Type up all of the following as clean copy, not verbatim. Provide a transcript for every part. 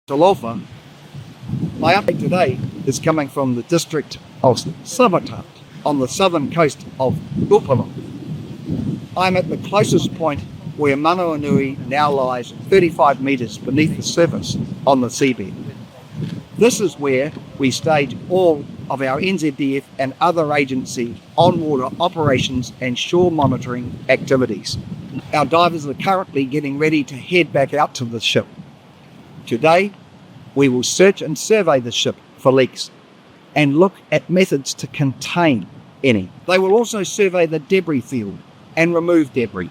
Talofa. My update today is coming from the district of Sāmoa on the southern coast of Upolu. I'm at the closest point where Māninoa now lies 35 metres beneath the surface on the seabed. This is where we stage all of our NZDF and other agency on-water operations and shore monitoring activities. Our divers are currently getting ready to head back out to the ship. Today, we will search and survey the ship for leaks and look at methods to contain any. They will also survey the debris field and remove debris.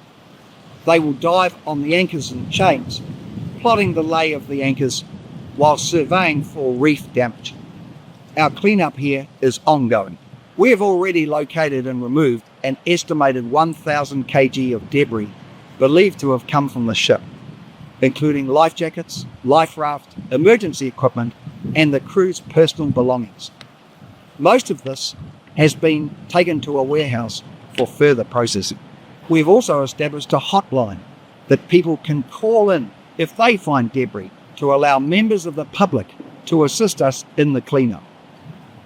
They will dive on the anchors and chains, plotting the lay of the anchors while surveying for reef damage. Our cleanup here is ongoing. We have already located and removed an estimated 1,000 kg of debris believed to have come from the ship, including life jackets, life raft, emergency equipment, and the crew's personal belongings. Most of this has been taken to a warehouse for further processing. We've also established a hotline that people can call in if they find debris to allow members of the public to assist us in the cleanup.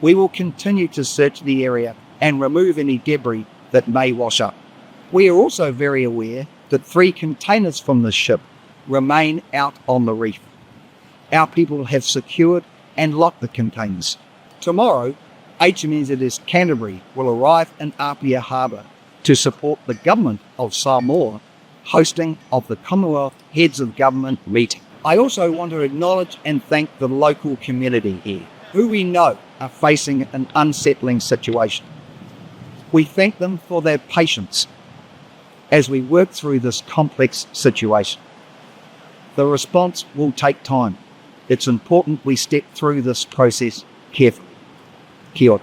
We will continue to search the area and remove any debris that may wash up. We are also very aware that 3 containers from the ship remain out on the reef. Our people have secured and locked the containers. Tomorrow, HMNZS Canterbury will arrive in Apia Harbour to support the government of Sāmoa hosting of the Commonwealth Heads of Government meeting. I also want to acknowledge and thank the local community here, who we know are facing an unsettling situation. We thank them for their patience as we work through this complex situation. The response will take time. It's important we step through this process carefully. Kia ora.